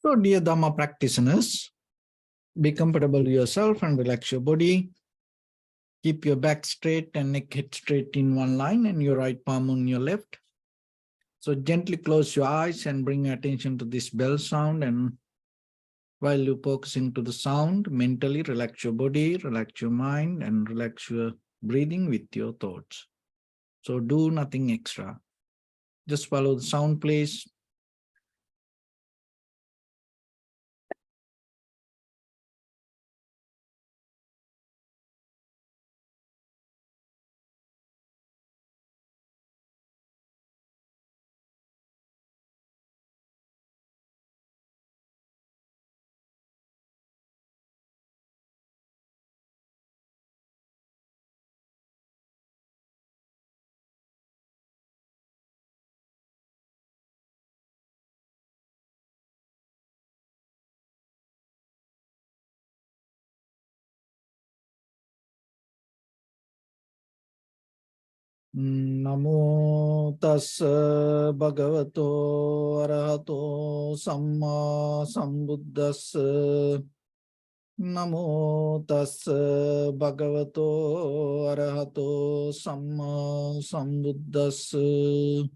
So, dear Dharma practitioners, be comfortable with yourself and relax your body. Keep your back straight and neck head straight in one line and your right palm on your left. So gently close your eyes and bring your attention to this bell sound. And while you're focusing to the sound, mentally relax your body, relax your mind, and relax your breathing with your thoughts. So do nothing extra. Just follow the sound, please. Namo tassa bhagavato arahato samma sambuddhassa. Namo tassa bhagavato arahato samma sambuddhassa.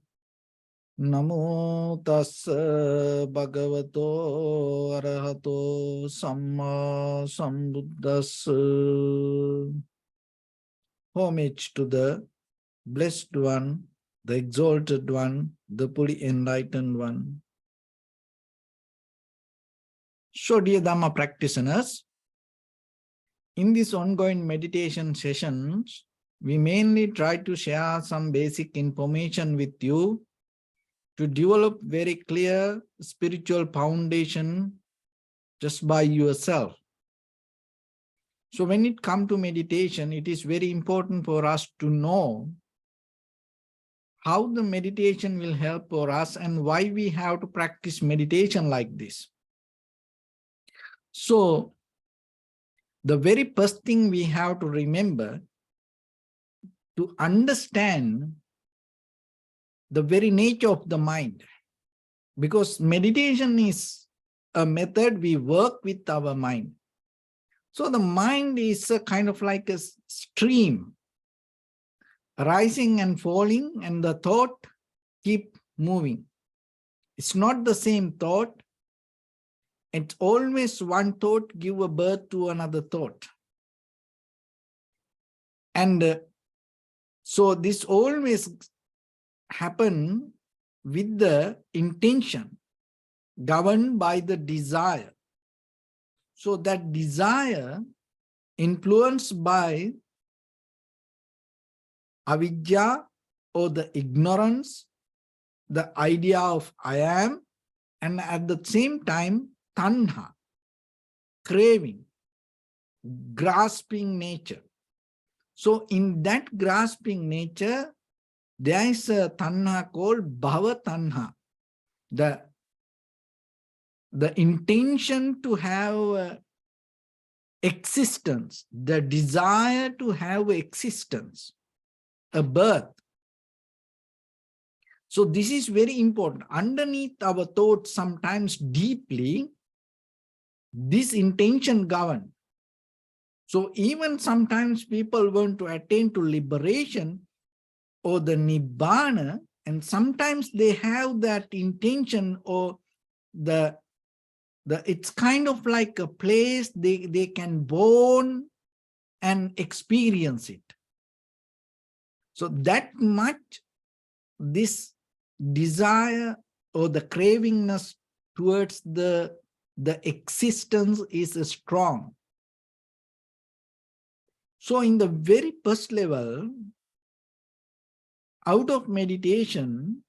Namo tassa bhagavato arahato samma sambuddhassa. Homage to the Blessed One, the Exalted One, the fully enlightened One. So, dear Dharma practitioners, in these ongoing meditation sessions, we mainly try to share some basic information with you to develop very clear spiritual foundation just by yourself. So when it comes to meditation, it is very important for us to know how the meditation will help for us and why we have to practice meditation like this. So the very first thing we have to remember to understand the very nature of the mind, because meditation is a method we work with our mind. So the mind is a kind of like a stream, rising and falling, and the thought keep moving. It's not the same thought. It's always one thought give a birth to another thought. And so this always happen with the intention, governed by the desire. So that desire influenced by avidya or the ignorance, the idea of I am, and at the same time tanha, craving, grasping nature. So in that grasping nature, there is a tanha called bhava tanha, the intention to have existence, the desire to have existence, a birth. So this is very important. Underneath our thoughts, sometimes deeply, this intention governs. So even sometimes people want to attain to liberation or the nibbana, and sometimes they have that intention, or it's kind of like a place they can born and experience it. So that much this desire or the cravingness towards the existence is strong. So in the very first level, out of meditation,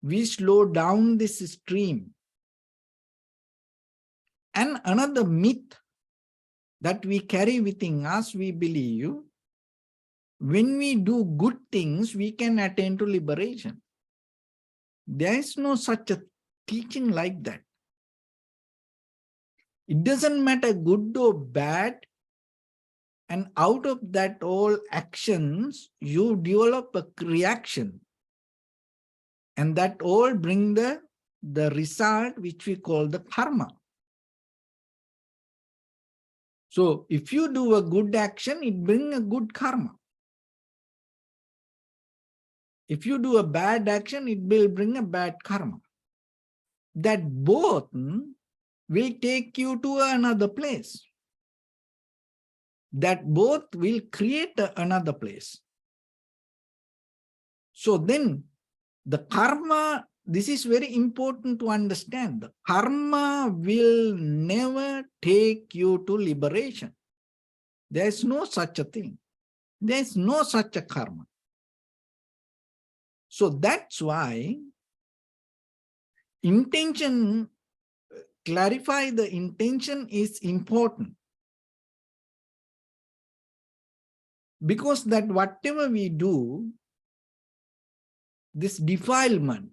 we slow down this stream. And another myth that we carry within us, we believe, when we do good things, we can attain to liberation. There is no such a teaching like that. It doesn't matter good or bad, and out of that all actions, you develop a reaction, and that all bring the the result which we call the karma. So if you do a good action, it brings a good karma. If you do a bad action, it will bring a bad karma. That both will take you to another place. That both will create another place. So then the karma, this is very important to understand. The karma will never take you to liberation. There is no such a thing. There is no such a karma. So that's why intention, clarify the intention is important. Because that whatever we do, this defilement,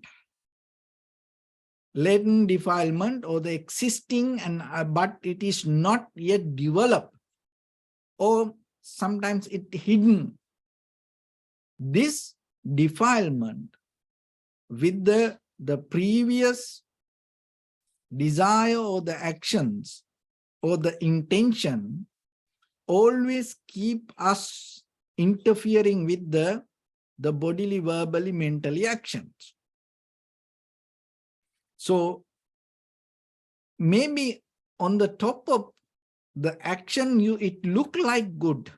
latent defilement or the existing and but it is not yet developed, or sometimes it hidden. This defilement with the previous desire or the actions or the intention always keep us interfering with the bodily, verbally, mentally actions. So maybe on the top of the action, it look like good,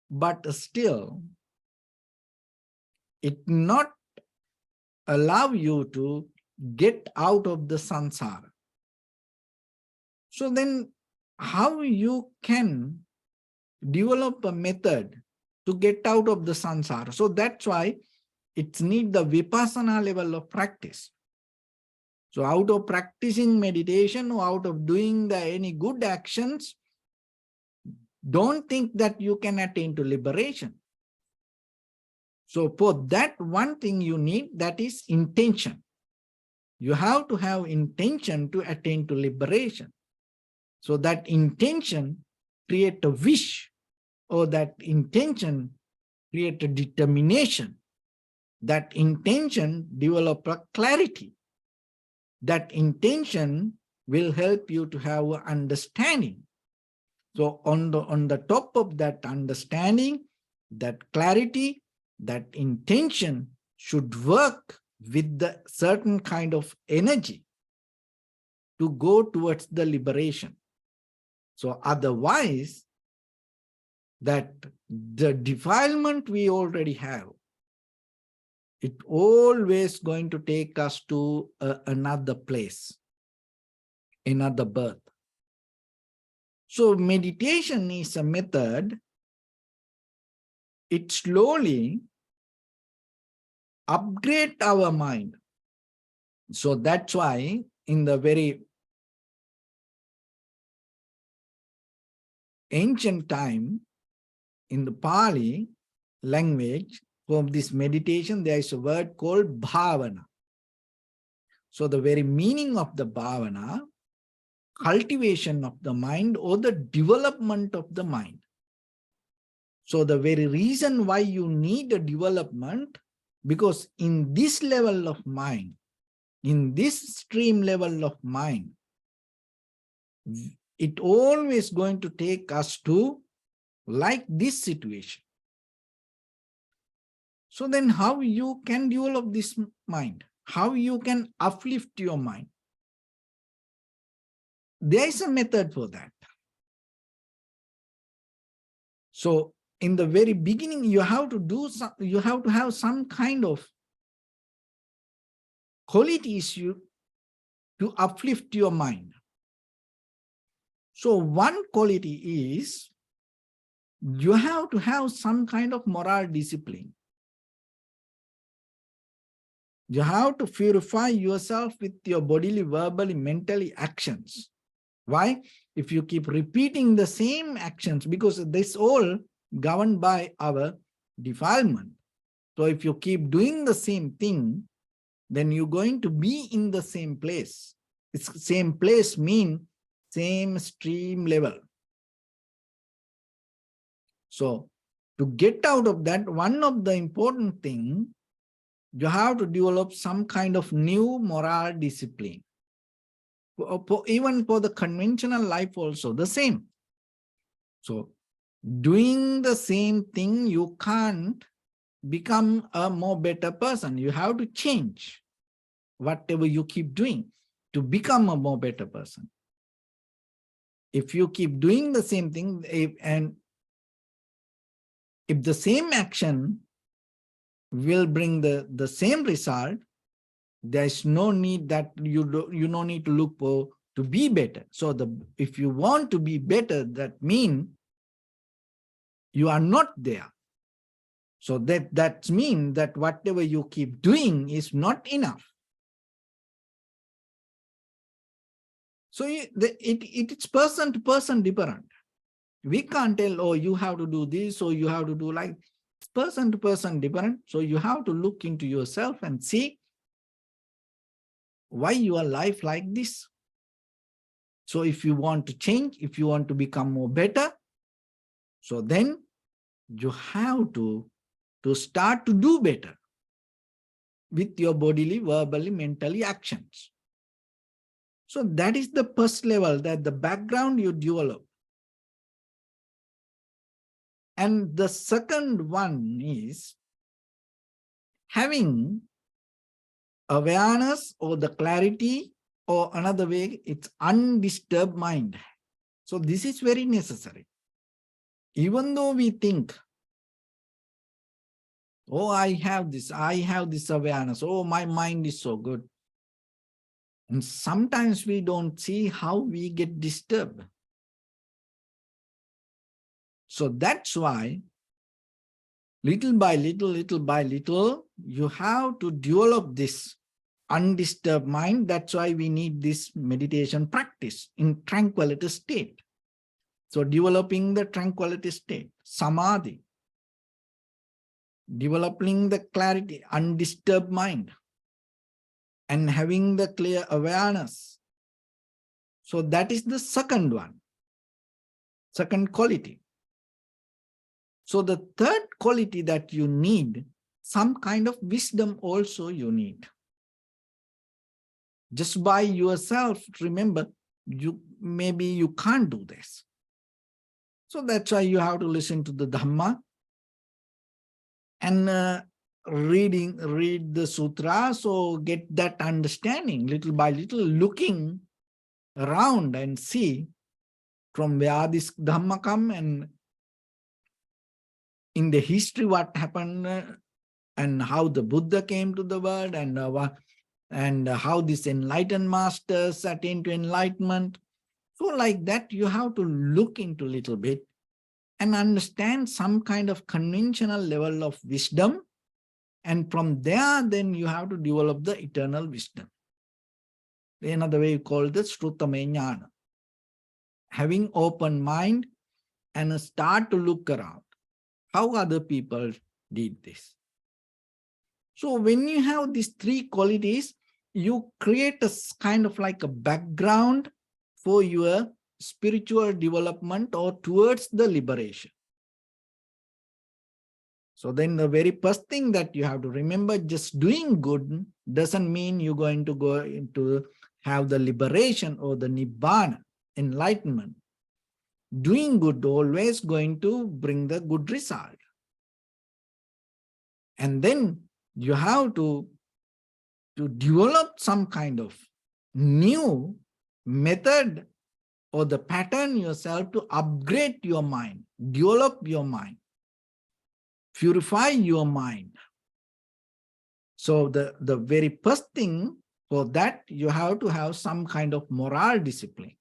but still it not allow you to get out of the samsara. So then how you can develop a method to get out of the samsara? So that's why it's need the vipassana level of practice. So out of practicing meditation or out of doing any good actions, don't think that you can attain to liberation. So for that, one thing you need, that is intention. You have to have intention to attain to liberation. So that intention create a wish, or that intention create a determination. That intention develop a clarity. That intention will help you to have understanding. So on the top of that understanding, that clarity, that intention should work with the certain kind of energy to go towards the liberation. So otherwise, that the defilement we already have, it always going to take us to another place, another birth. So meditation is a method. It slowly upgrade our mind. So that's why in the very ancient time, in the Pali language, for this meditation, there is a word called bhavana. So the very meaning of the bhavana, cultivation of the mind or the development of the mind. So the very reason why you need a development, because in this level of mind, in this stream level of mind, it always going to take us to like this situation. So then how you can develop this mind? How you can uplift your mind? There is a method for that. So in the very beginning, you have to have some kind of qualities to uplift your mind. So one quality is you have to have some kind of moral discipline. You have to purify yourself with your bodily, verbally, mentally actions. Why? If you keep repeating the same actions, because this all governed by our defilement. So if you keep doing the same thing, then you're going to be in the same place. It's same place mean same stream level. So to get out of that, one of the important thing You have to develop some kind of new moral discipline. Even for the conventional life also, the same. So doing the same thing, you can't become a more better person. You have to change whatever you keep doing to become a more better person. If you keep doing the same thing, and if the same action will bring the same result, there's no need that you no need to look for to be better. So if you want to be better, that means you are not there. So that means that whatever you keep doing is not enough. So it's person to person different. We can't tell, oh, you have to do this, or you have to do like, it's person to person different. So you have to look into yourself and see why your life like this. So if you want to change, if you want to become more better, so then you have to start to do better with your bodily, verbally, mentally actions. So that is the first level, that the background you develop. And the second one is having awareness or the clarity, or another way, it's undisturbed mind. So this is very necessary. Even though we think, oh, I have this awareness, oh, my mind is so good. And sometimes we don't see how we get disturbed. So that's why little by little, you have to develop this undisturbed mind. That's why we need this meditation practice in tranquility state. So developing the tranquility state, samadhi, developing the clarity, undisturbed mind, and having the clear awareness. So that is the second one, second quality. So the third quality that you need, some kind of wisdom also you need. Just by yourself, remember, maybe you can't do this. So that's why you have to listen to the Dharma and read the sutras, so get that understanding little by little, looking around and see from where this Dharma come, and in the history what happened, and how the Buddha came to the world, and how these enlightened masters attained to enlightenment. So like that, you have to look into a little bit and understand some kind of conventional level of wisdom. And from there, then you have to develop the eternal wisdom. Another way you call this Shrutame Jnana. Having open mind and start to look around how other people did this. So when you have these three qualities, you create a kind of like a background for your spiritual development or towards the liberation. So then the very first thing that you have to remember, just doing good doesn't mean you're going to go into have the liberation or the nibbana, enlightenment. Doing good always going to bring the good result. And then you have to develop some kind of new method or the pattern yourself to upgrade your mind, develop your mind, purify your mind. So the very first thing for that, you have to have some kind of moral discipline.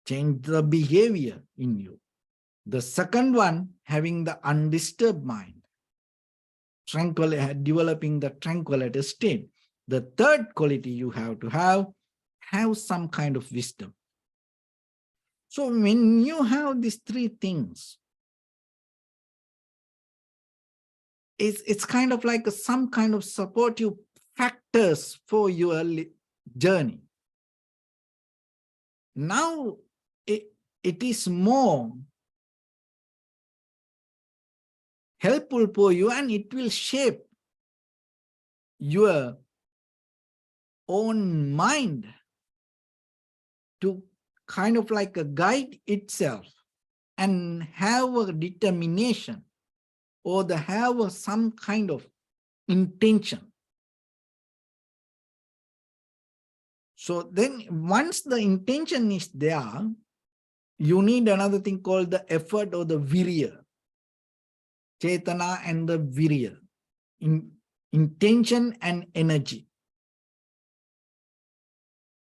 Change the behavior in you. The second one, having the undisturbed mind. Developing the tranquility state. The third quality you have to have some kind of wisdom. So when you have these three things, it's kind of like some kind of supportive factors for your journey. Now it is more helpful for you, and it will shape your own mind to kind of like a guide itself and have a determination or have some kind of intention. So then once the intention is there, you need another thing called the effort or the virya. Chetana and the virya. Intention and energy.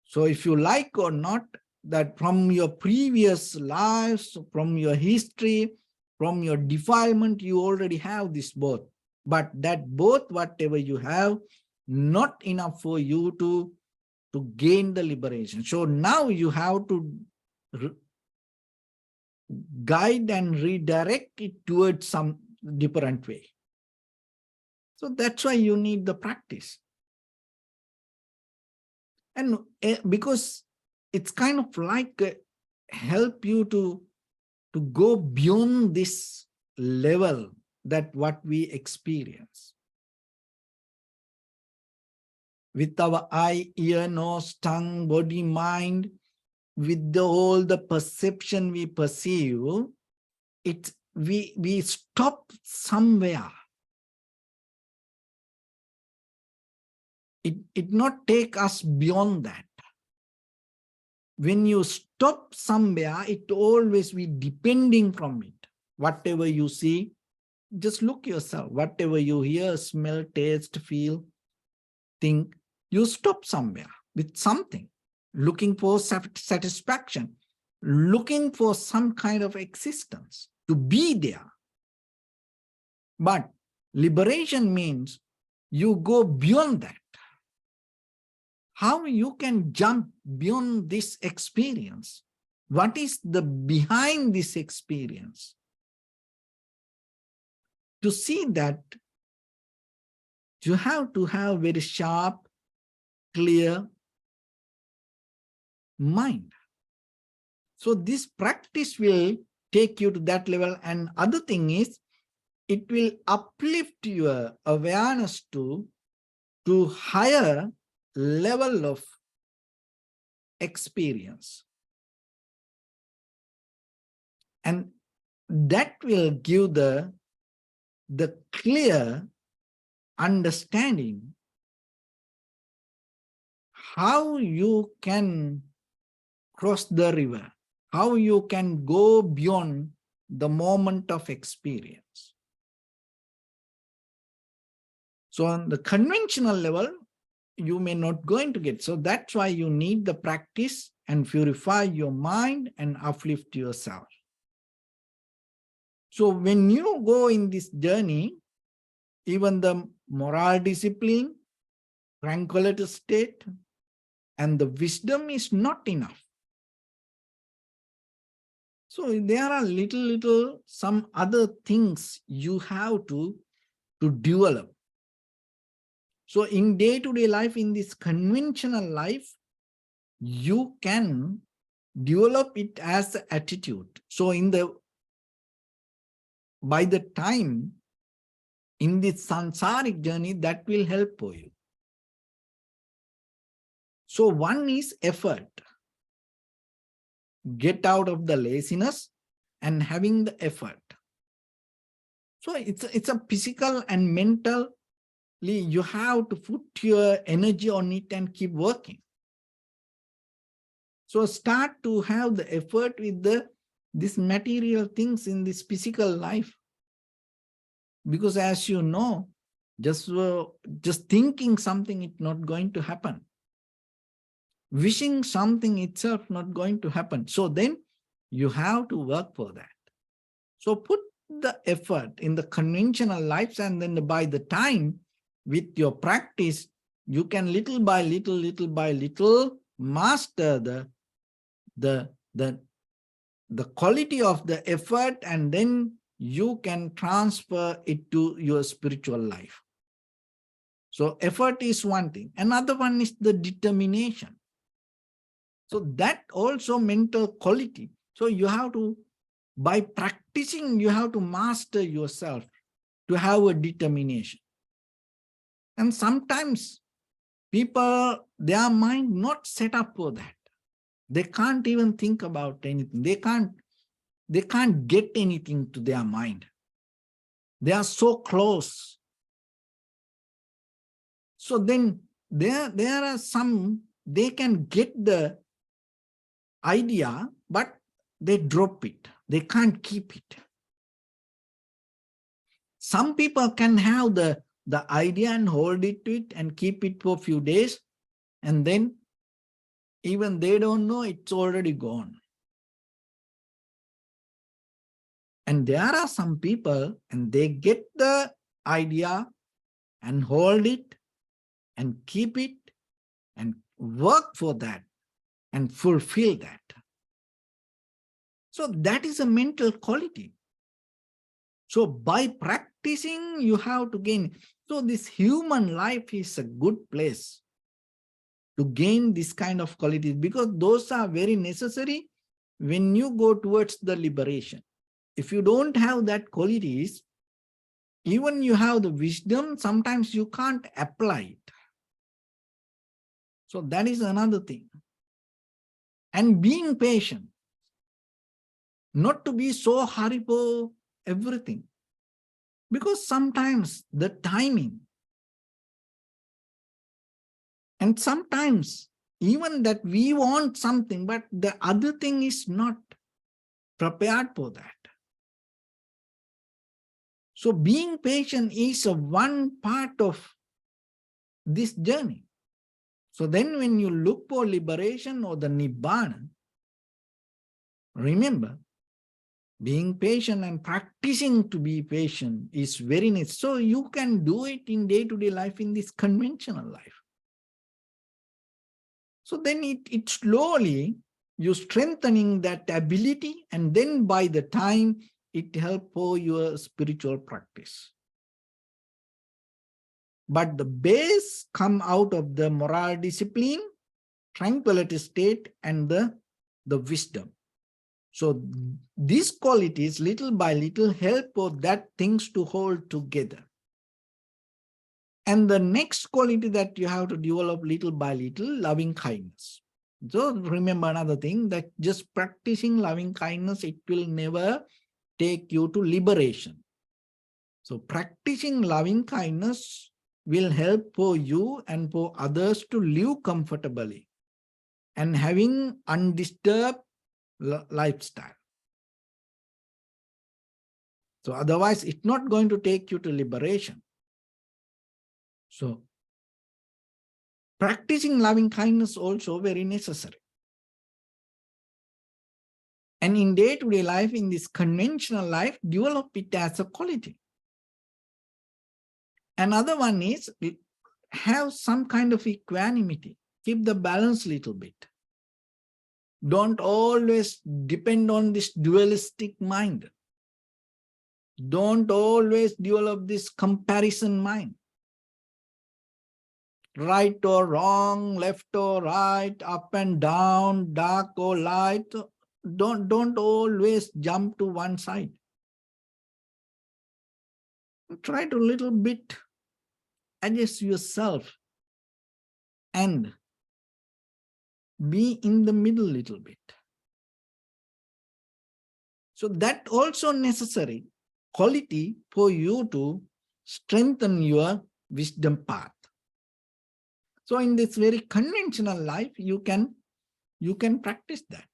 So if you like or not, that from your previous lives, from your history, from your defilement, you already have this both. But that both, whatever you have, not enough for you to gain the liberation. So now you have to guide and redirect it towards some different way. So that's why you need the practice. And because it's kind of like help you to go beyond this level that what we experience. With our eye, ear, nose, tongue, body, mind, with all the perception we perceive, we stop somewhere. It not take us beyond that. When you stop somewhere, it always be depending from it. Whatever you see, just look yourself. Whatever you hear, smell, taste, feel, think, you stop somewhere with something, looking for satisfaction, looking for some kind of existence, to be there. But liberation means you go beyond that. How you can jump beyond this experience? What is the behind this experience? To see that, you have to have very sharp, clear mind. So this practice will take you to that level. And other thing is, it will uplift your awareness to higher level of experience. And that will give the clear understanding how you can cross the river, how you can go beyond the moment of experience. So on the conventional level, you may not going to get. So that's why you need the practice and purify your mind and uplift yourself. So when you go in this journey, even the moral discipline, tranquility state, and the wisdom is not enough. So there are little some other things you have to develop. So in day-to-day life, in this conventional life, you can develop it as an attitude. So by the time in this sansaric journey, that will help for you. So one is effort. Get out of the laziness and having the effort. So it's a physical and mental. You have to put your energy on it and keep working. So start to have the effort with these material things in this physical life. Because as you know, just thinking something, it's not going to happen. Wishing something itself not going to happen. So then you have to work for that. So put the effort in the conventional lives, and then by the time with your practice, you can little by little master the quality of the effort, and then you can transfer it to your spiritual life. So effort is one thing. Another one is the determination. So that also mental quality. So you have to, by practicing, you have to master yourself to have a determination. And sometimes people, their mind not set up for that. They can't even think about anything. They can't get anything to their mind. They are so close. So then there are some, they can get the idea, but they drop it. They can't keep it. Some people can have the idea and hold it to it and keep it for a few days, and then even they don't know it's already gone. And there are some people, and they get the idea and hold it and keep it and work for that and fulfill that. So that is a mental quality. So by practicing, you have to gain. So this human life is a good place to gain this kind of qualities, because those are very necessary when you go towards the liberation. If you don't have that qualities, even you have the wisdom, sometimes you can't apply it. So that is another thing. And being patient, not to be so hurry for everything, because sometimes the timing, and sometimes even that we want something, but the other thing is not prepared for that. So being patient is a one part of this journey. So then when you look for liberation or the Nibbana, remember, being patient and practicing to be patient is very nice. So you can do it in day-to-day life, in this conventional life. So then it slowly, you strengthening that ability, and then by the time it helps for your spiritual practice. But the base come out of the moral discipline, tranquility state, and the wisdom. So these qualities, little by little, help for that things to hold together. And the next quality that you have to develop little by little, loving kindness. So remember another thing, that just practicing loving kindness, it will never take you to liberation. So practicing loving kindness will help for you and for others to live comfortably and having undisturbed lifestyle. So otherwise, it's not going to take you to liberation. So practicing loving kindness also very necessary. And in day-to-day life, in this conventional life, develop it as a quality. Another one is have some kind of equanimity. Keep the balance a little bit. Don't always depend on this dualistic mind. Don't always develop this comparison mind. Right or wrong, left or right, up and down, dark or light. Don't always jump to one side. Try to little bit adjust yourself and be in the middle little bit. So that also necessary quality for you to strengthen your wisdom path. So in this very conventional life, you can practice that.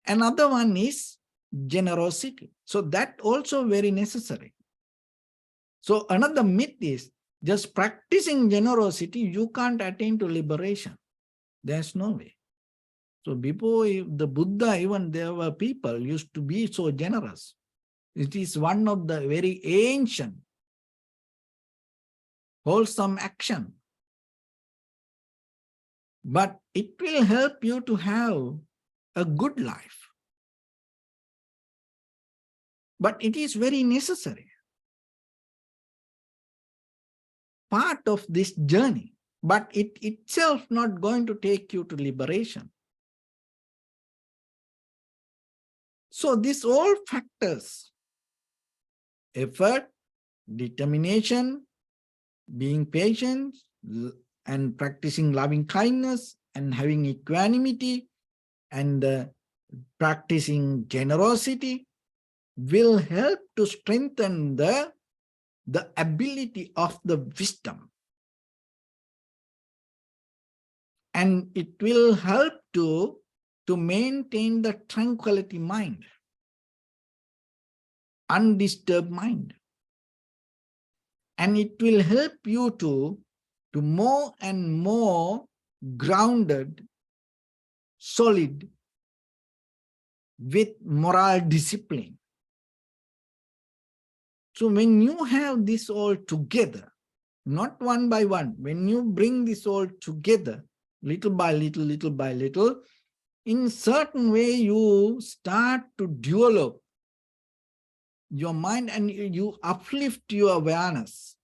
Another one is generosity. So that also very necessary. So another myth is just practicing generosity, you can't attain to liberation. There's no way. So before the Buddha, even there were people used to be so generous. It is one of the very ancient, wholesome action. But it will help you to have a good life. But it is very necessary. Part of this journey, but it itself not going to take you to liberation. So these all factors, effort, determination, being patient and practicing loving kindness and having equanimity and practicing generosity will help to strengthen the ability of the wisdom. And it will help to maintain the tranquility mind, undisturbed mind. And it will help you to more and more grounded, solid with moral discipline. So when you have this all together, not one by one, when you bring this all together, little by little, in certain way you start to develop your mind and you uplift your awareness.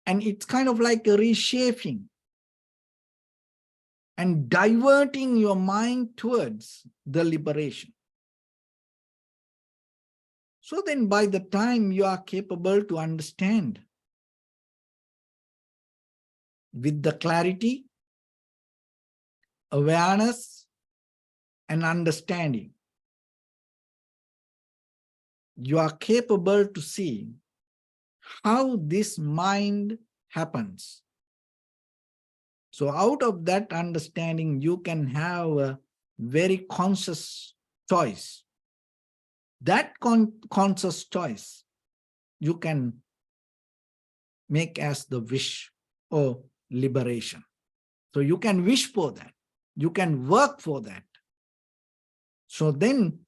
And it's kind of like a reshaping and diverting your mind towards the liberation. So then by the time you are capable to understand with the clarity, awareness, and understanding, you are capable to see how this mind happens. So out of that understanding, you can have a very conscious choice. That conscious choice you can make as the wish or liberation. So you can wish for that. You can work for that. So then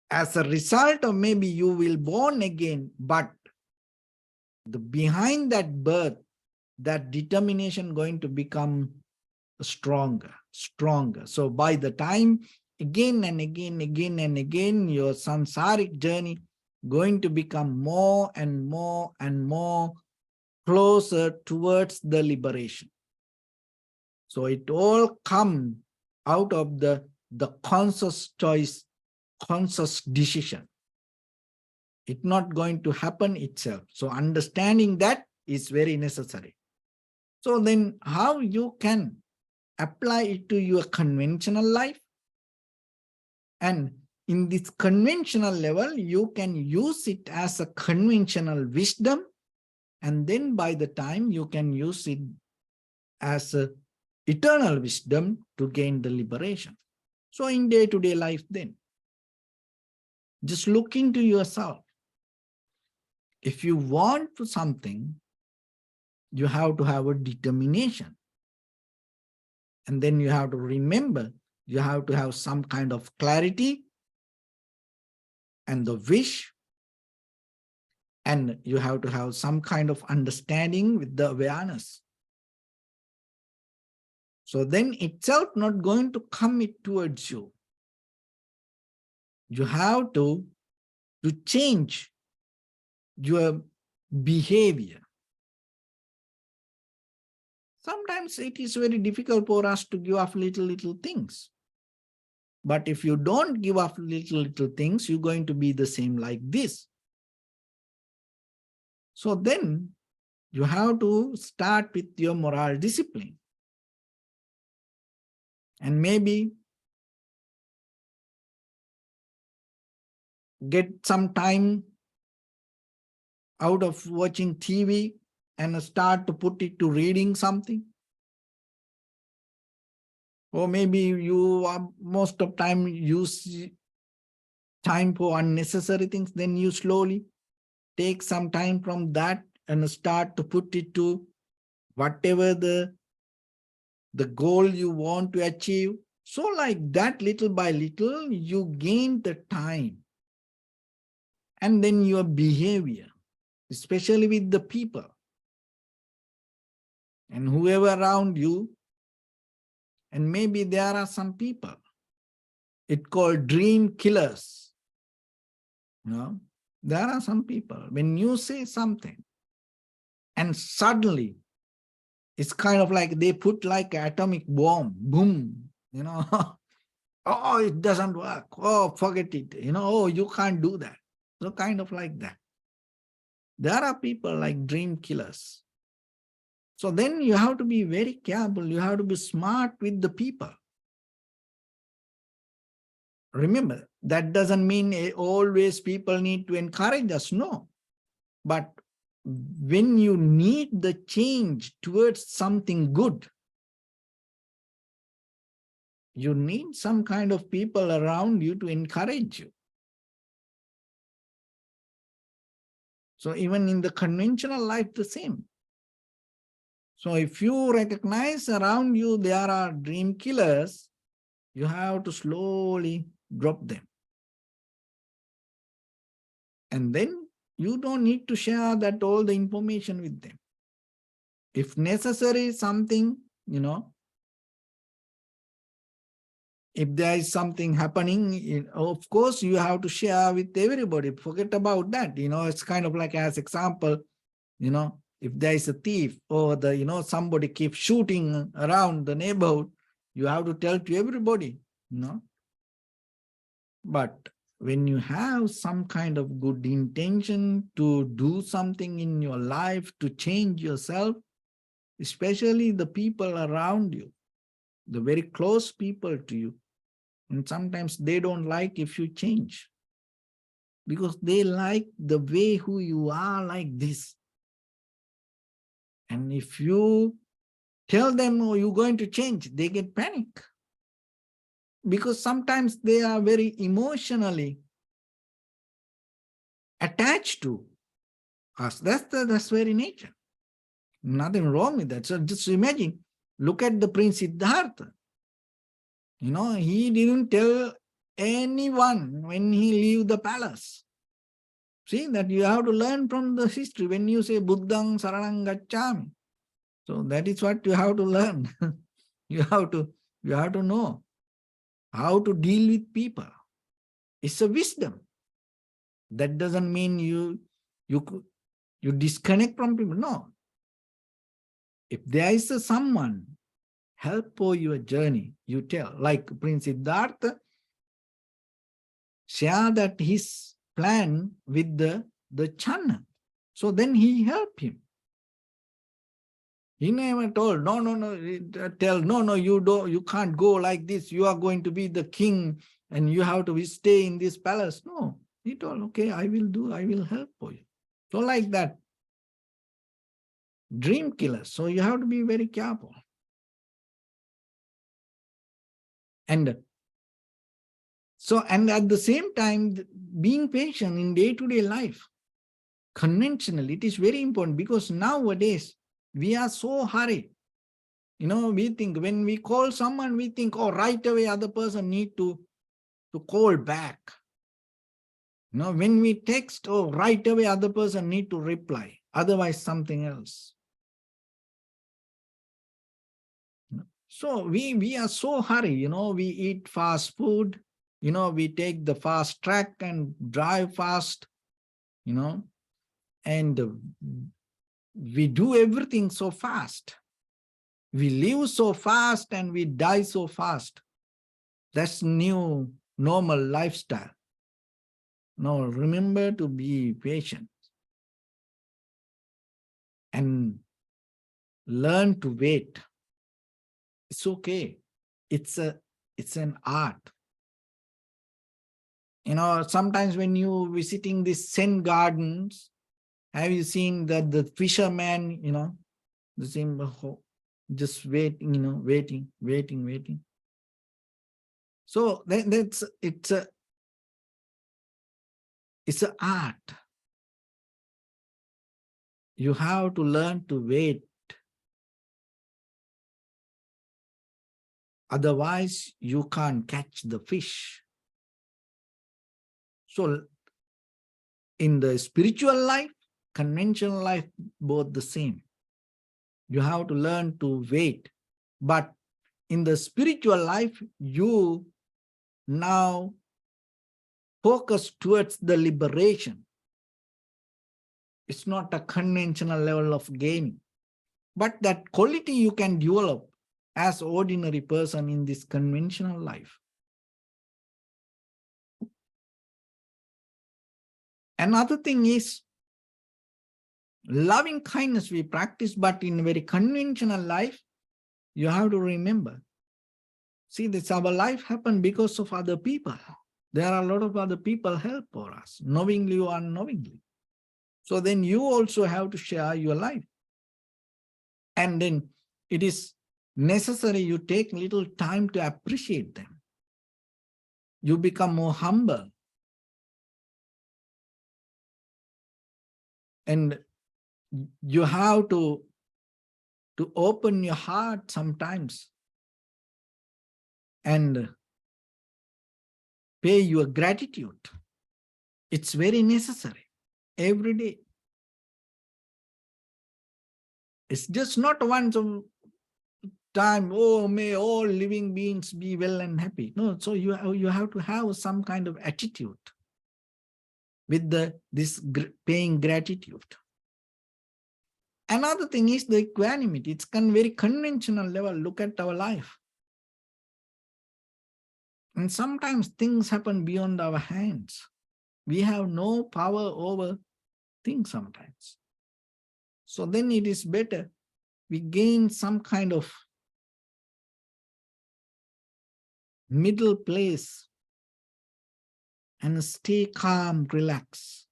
as a result of maybe you will born again, but behind that birth, that determination going to become stronger. So by the time again and again, your samsaric journey going to become more and more closer towards the liberation. So it all comes out of the conscious choice, conscious decision. It's not going to happen itself. So understanding that is very necessary. So then how you can apply it to your conventional life? And in this conventional level, you can use it as a conventional wisdom. And then by the time you can use it as a eternal wisdom to gain the liberation. So in day-to-day life then, just look into yourself. If you want something, you have to have a determination. And then you have to remember, you have to have some kind of clarity and the wish, and you have to have some kind of understanding with the awareness. So then itself not going to come towards you. You have to change your behavior. Sometimes it is very difficult for us to give up little things. But if you don't give up little things, you're going to be the same like this. So then you have to start with your moral discipline. And maybe get some time out of watching TV and start to put it to reading something. Or maybe you are most of time use time for unnecessary things, then you slowly take some time from that and start to put it to whatever the goal you want to achieve. So like that, little by little, you gain the time. And then your behavior, especially with the people and whoever around you. And maybe there are some people, it's called dream killers. You know, there are some people, when you say something and suddenly it's kind of like they put like an atomic bomb, boom, you know, oh, it doesn't work. Oh, forget it. You know, oh, you can't do that. So kind of like that. There are people like dream killers. So then you have to be very careful. You have to be smart with the people. Remember, that doesn't mean always people need to encourage us. No. But when you need the change towards something good, you need some kind of people around you to encourage you. So even in the conventional life, the same. So if you recognize around you there are dream killers, you have to slowly drop them. And then you don't need to share that all the information with them. If necessary, something, if there is something happening, of course, you have to share with everybody. Forget about that. It's kind of like, as example, if there is a thief or somebody keeps shooting around the neighborhood, you have to tell to everybody, But when you have some kind of good intention to do something in your life, to change yourself, especially the people around you, the very close people to you, and sometimes they don't like if you change because they like the way who you are like this. And if you tell them, oh, you're going to change, they get panic because sometimes they are very emotionally attached to us. That's very nature. Nothing wrong with that. So just imagine, look at the Prince Siddhartha. He didn't tell anyone when he left the palace. See, that you have to learn from the history. When you say Buddhang Saranang Gacchami, so that is what you have to learn. you have to know how to deal with people. It's a wisdom. That doesn't mean you disconnect from people. No. If there is someone help for your journey, you tell. Like Prince Siddhartha, share that his plan with the Channa. So then he helped him. He never told, no, you can't go like this. You are going to be the king and you have to stay in this palace. No, he told, okay, I will help for you. So like that, dream killers. So you have to be very careful. And at the same time, being patient in day-to-day life, conventional, it is very important because nowadays we are so hurried. We think when we call someone, we think, oh, right away other person need to call back. When we text, oh, right away other person need to reply, otherwise something else. So we are so hurried, we eat fast food, we take the fast track and drive fast, and we do everything so fast. We live so fast and we die so fast. That's new normal lifestyle. No, remember to be patient and learn to wait. It's okay. It's an art. Sometimes when you visiting these Zen gardens, have you seen that the fisherman, the same, just waiting, waiting. So it's an art. You have to learn to wait. Otherwise, you can't catch the fish. So in the spiritual life, conventional life, both the same. You have to learn to wait. But in the spiritual life, you now focus towards the liberation. It's not a conventional level of gaming. But that quality you can develop as ordinary person in this conventional life. Another thing is, Loving kindness we practice, but in very conventional life, you have to remember. See, this our life happened because of other people. There are a lot of other people help for us, knowingly or unknowingly. So then you also have to share your life. And then it is necessary you take little time to appreciate them. You become more humble. And you have to open your heart sometimes and pay your gratitude. It's very necessary every day. It's just not once a time, oh, may all living beings be well and happy. No, so you have to have some kind of attitude with this paying gratitude. Another thing is the equanimity. It's very conventional level. Look at our life. And sometimes things happen beyond our hands. We have no power over things sometimes. So then it is better we gain some kind of middle place and stay calm, relax.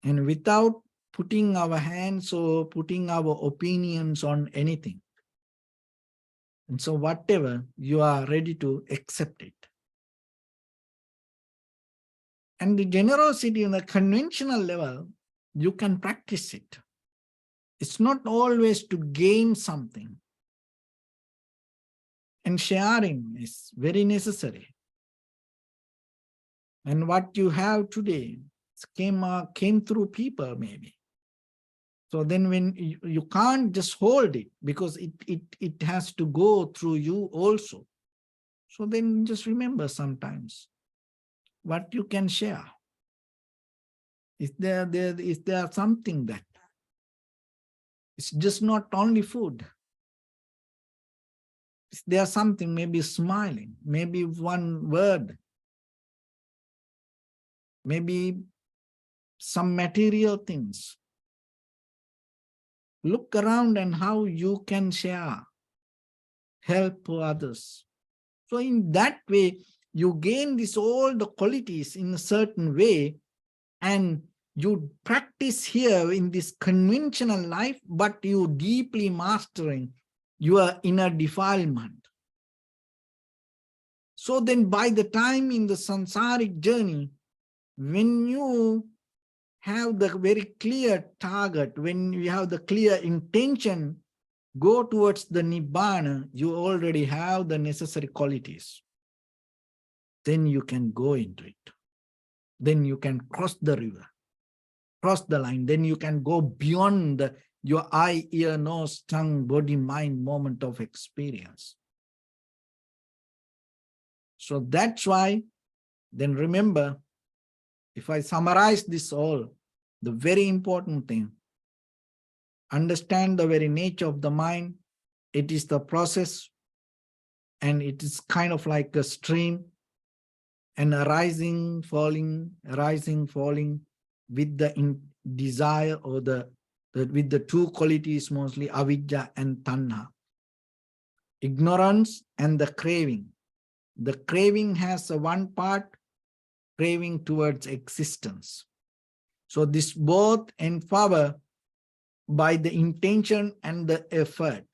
And without putting our hands or putting our opinions on anything. And so whatever, you are ready to accept it. And the generosity on a conventional level, you can practice it. It's not always to gain something. And sharing is very necessary. And what you have today came through people maybe. So then when you can't just hold it because it has to go through you also. So then just remember sometimes what you can share. Is there something that it's just not only food? Is there something, maybe smiling, maybe one word, maybe some material things? Look around and how you can share, help others. So in that way, you gain all the qualities in a certain way, and you practice here in this conventional life, but you deeply mastering your inner defilement. So then by the time in the samsaric journey, when you have the very clear target, when you have the clear intention, go towards the Nibbana, you already have the necessary qualities. Then you can go into it. Then you can cross the river, cross the line. Then you can go beyond your eye, ear, nose, tongue, body, mind moment of experience. So that's why, then remember, if I summarize this all, the very important thing, understand the very nature of the mind. It is the process, and it is kind of like a stream, and arising, falling, with the desire or with the two qualities, mostly avidya and tanha. Ignorance and the craving. The craving has one part, craving towards existence. So this both empower by the intention and the effort.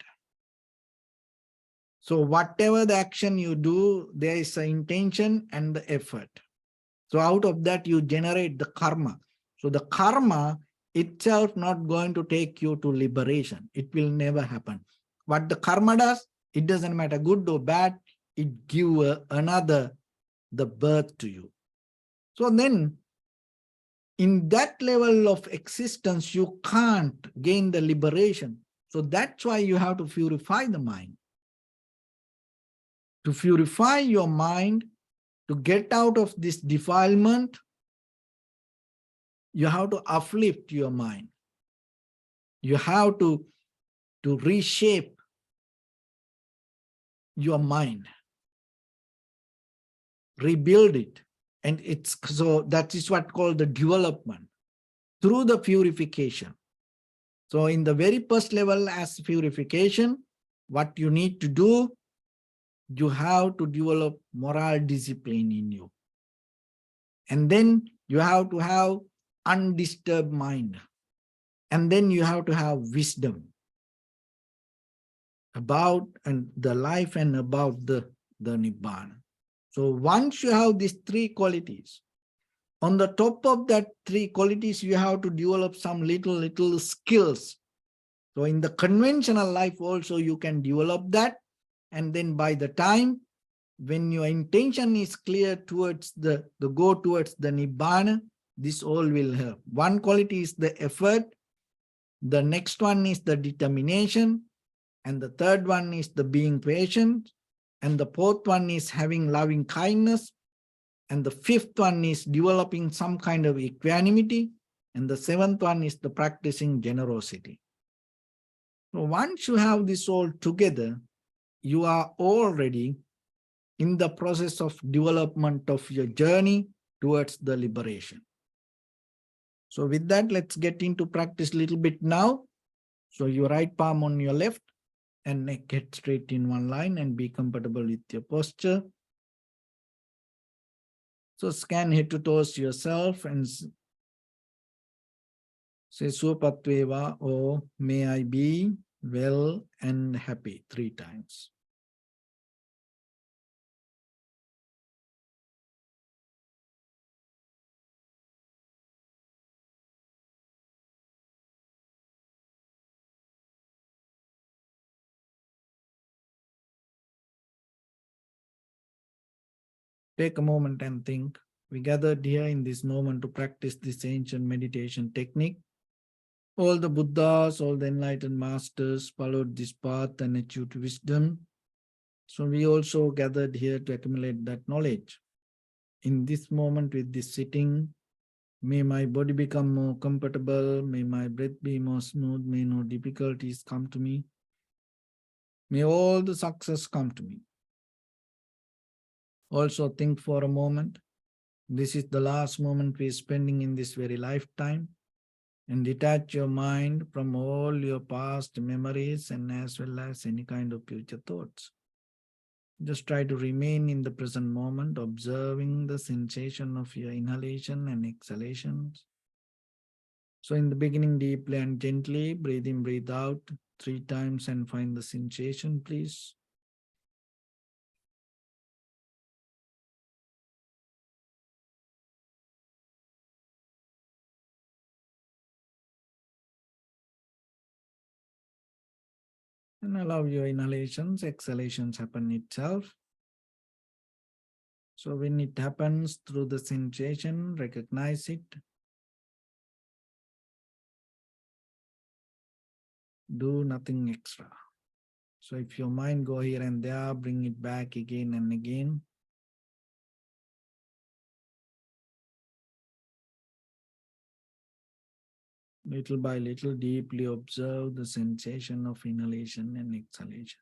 So whatever the action you do, there is an intention and the effort. So out of that, you generate the karma. So the karma itself not going to take you to liberation. It will never happen. What the karma does, it doesn't matter good or bad, it gives the birth to you. So then, in that level of existence, you can't gain the liberation. So that's why you have to purify the mind. To purify your mind, to get out of this defilement, you have to uplift your mind. You have to reshape your mind, rebuild it. And so that is what called the development. through the purification. So in the very first level as purification, what you need to do, you have to develop moral discipline in you. And then you have to have undisturbed mind. And then you have to have wisdom about and the life and about the Nibbana. So once you have these three qualities, on the top of that three qualities, you have to develop some little skills. So in the conventional life also, you can develop that. And then by the time when your intention is clear towards the go towards the Nibbana, this all will help. One quality is the effort. The next one is the determination. And the third one is the being patient. And the fourth one is having loving kindness. And the fifth one is developing some kind of equanimity. And the seventh one is the practicing generosity. So once you have this all together, you are already in the process of development of your journey towards the liberation. So with that, let's get into practice a little bit now. So your right palm on your left and neck get straight in one line and be comfortable with your posture. So scan head to toes yourself and say Supatveva or may I be well and happy 3 times. Take a moment and think. We gathered here in this moment to practice this ancient meditation technique. All the Buddhas, all the enlightened masters followed this path and achieved wisdom. So we also gathered here to accumulate that knowledge. In this moment with this sitting, may my body become more comfortable, may my breath be more smooth, may no difficulties come to me. May all the success come to me. Also think for a moment. This is the last moment we are spending in this very lifetime. And detach your mind from all your past memories and as well as any kind of future thoughts. Just try to remain in the present moment, observing the sensation of your inhalation and exhalations. So in the beginning, deeply and gently, breathe in, breathe out 3 times and find the sensation, please. And allow your inhalations, exhalations happen itself. So when it happens through the sensation, recognize it. Do nothing extra. So if your mind go here and there, bring it back again and again. Little by little, deeply observe the sensation of inhalation and exhalation.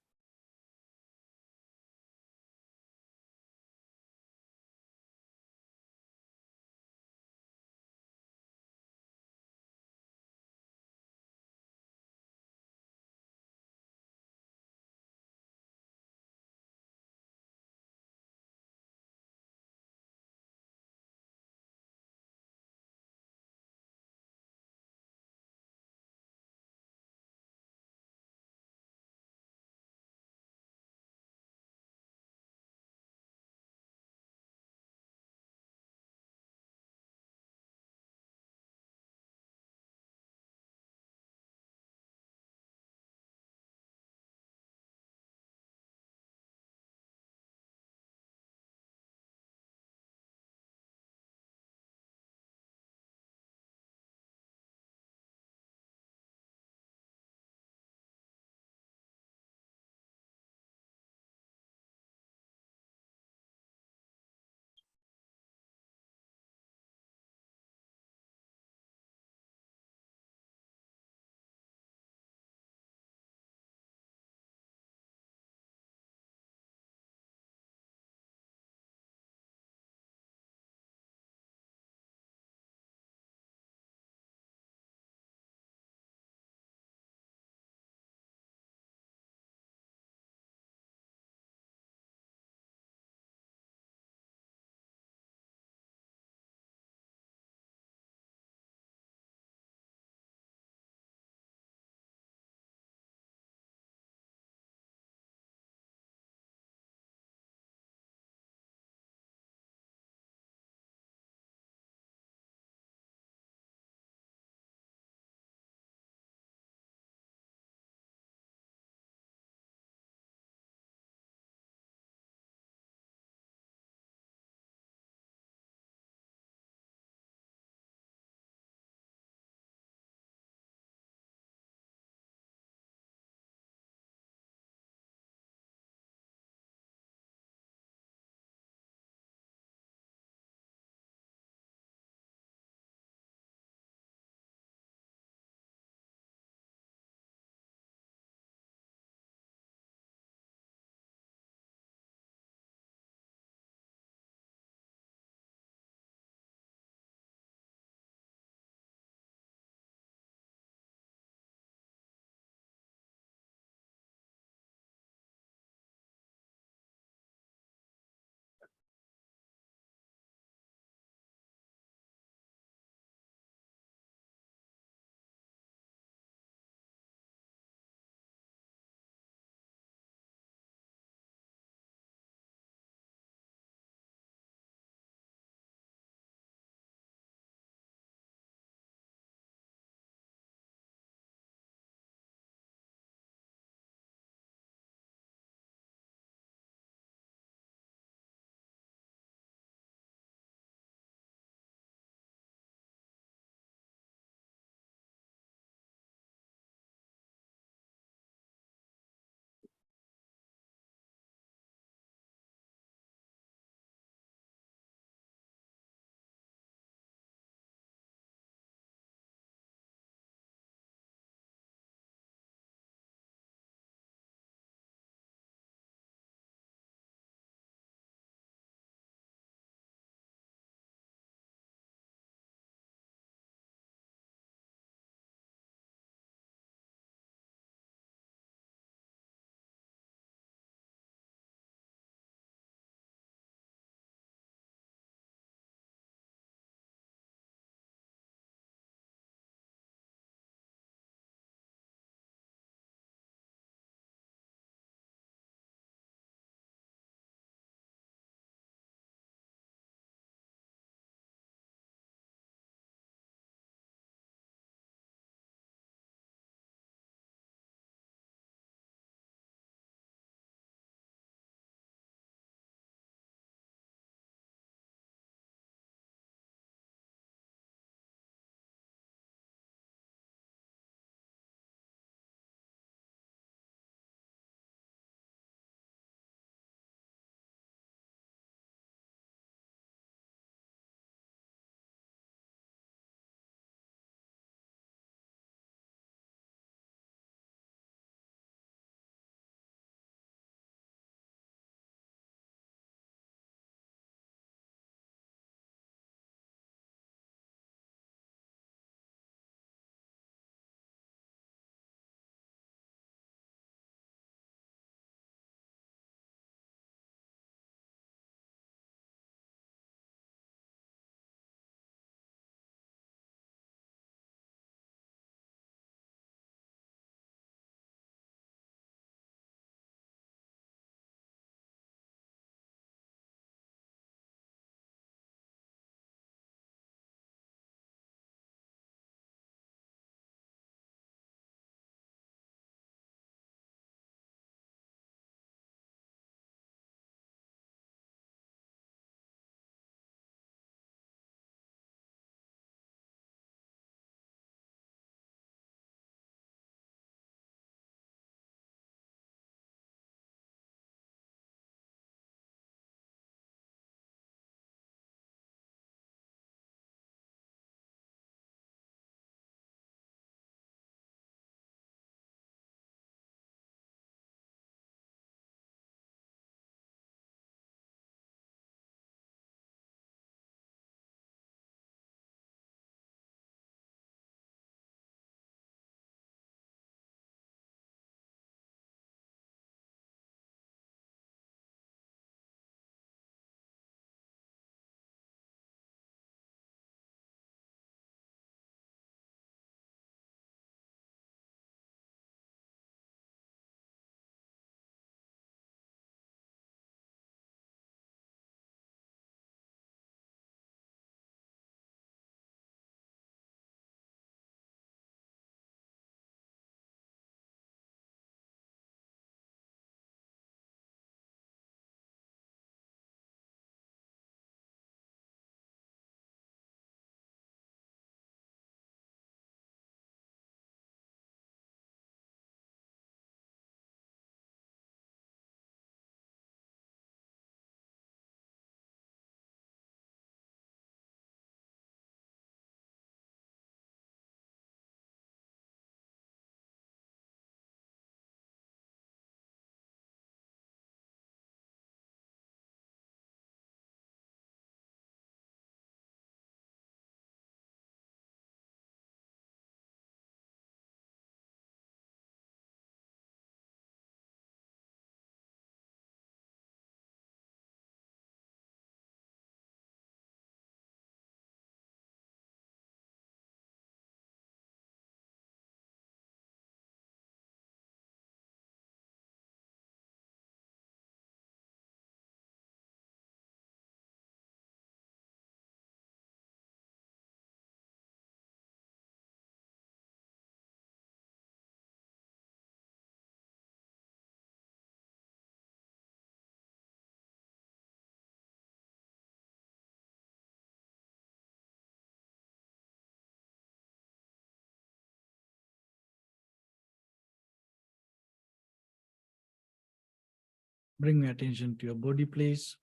Bring your attention to your body, please.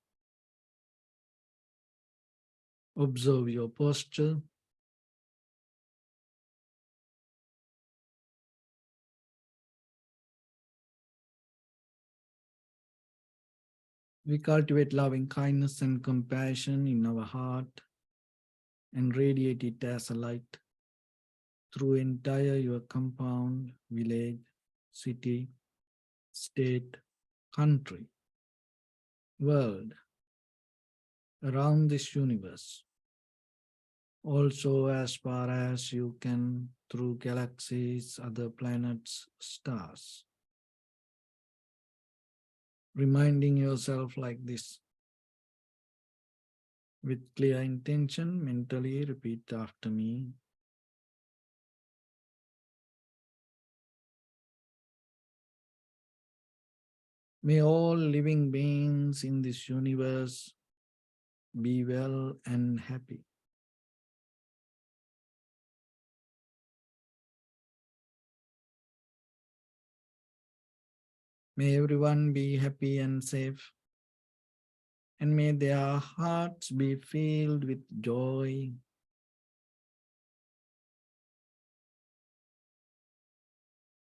Observe your posture. We cultivate loving kindness and compassion in our heart and radiate it as a light through entire your compound, village, city, state, country, world, around this universe. Also as far as you can through galaxies, other planets, stars. Reminding yourself like this. With clear intention, mentally repeat after me. May all living beings in this universe be well and happy. May everyone be happy and safe. And may their hearts be filled with joy.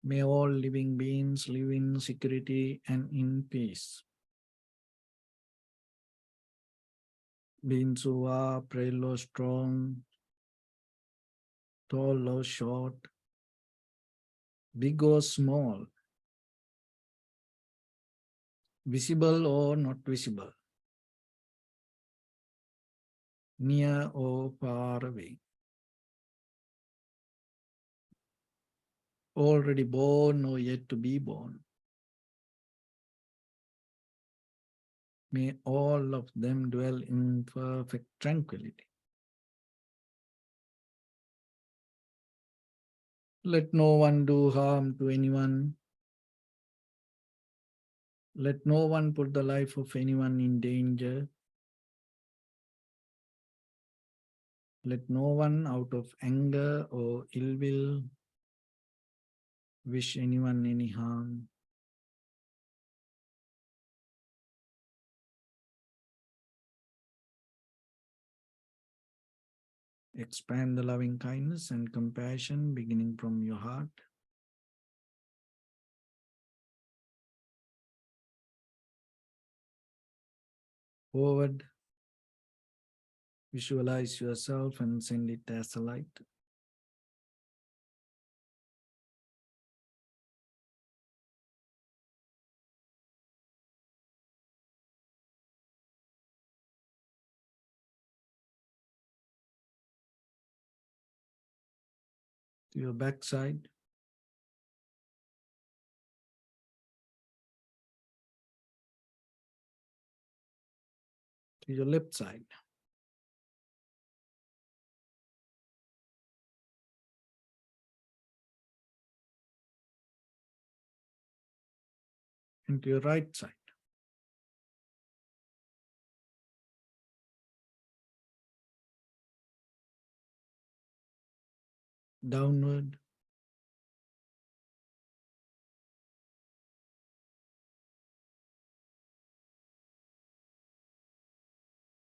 May all living beings live in security and in peace. Beings who are frail or strong, tall or short, big or small, visible or not visible, near or far away, already born or yet to be born. May all of them dwell in perfect tranquility. Let no one do harm to anyone. Let no one put the life of anyone in danger. Let no one out of anger or ill will wish anyone any harm. Expand the loving kindness and compassion beginning from your heart. Forward, visualize yourself and send it as a light. To your backside, to your left side, and to your right side. Downward,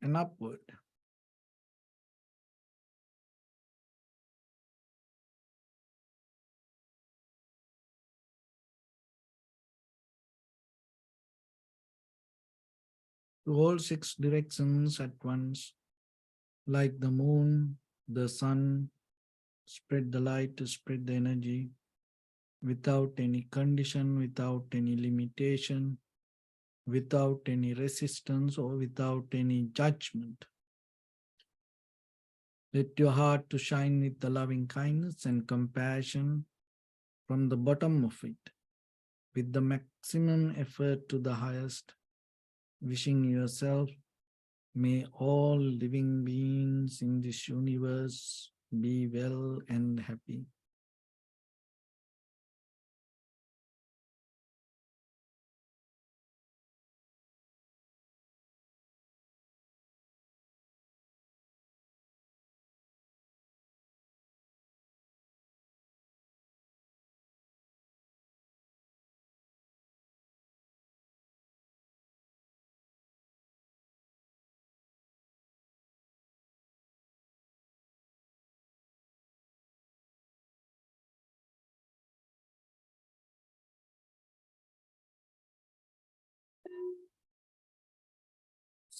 and upward. To all six directions at once, like the moon, the sun, spread the light, spread the energy, without any condition, without any limitation, without any resistance or without any judgment. Let your heart to shine with the loving kindness and compassion from the bottom of it, with the maximum effort to the highest, wishing yourself, may all living beings in this universe be well and happy.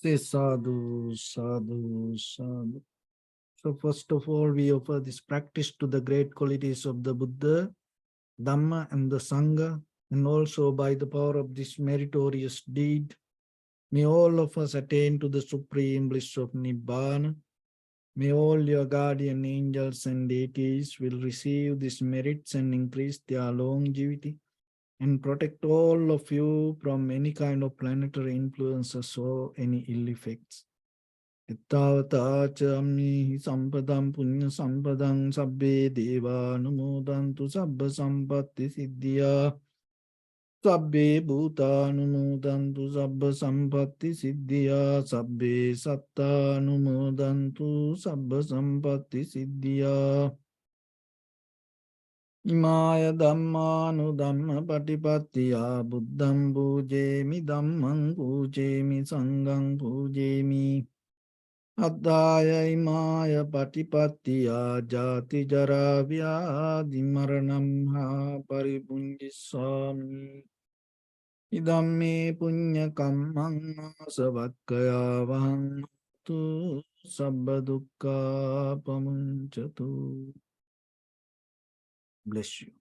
Say sadhu, sadhu, sadhu. So first of all, we offer this practice to the great qualities of the Buddha, Dhamma and the Sangha, and also by the power of this meritorious deed, may all of us attain to the supreme bliss of Nibbana. May all your guardian angels and deities will receive these merits and increase their longevity and protect all of you from any kind of planetary influences or any ill effects. Ittavata ca ammihi sampadam punya sampadam sabbe deva numodantu sabba sampatti siddhya. Sabbe bhuta numodantu sabba sampatti siddhya. Sabbe satta numodantu sabba sampatti siddhya. Imaya dhammanu dhamma patipattiya buddham pujemi dhammam pujemi sangham pujemi. Addaya imaya patipattiya jati jara vyadi maranam ha paripunjisami. Idam me punya kammang savakkaya vahang tu sabba dukkha pamunchatu. Bless you.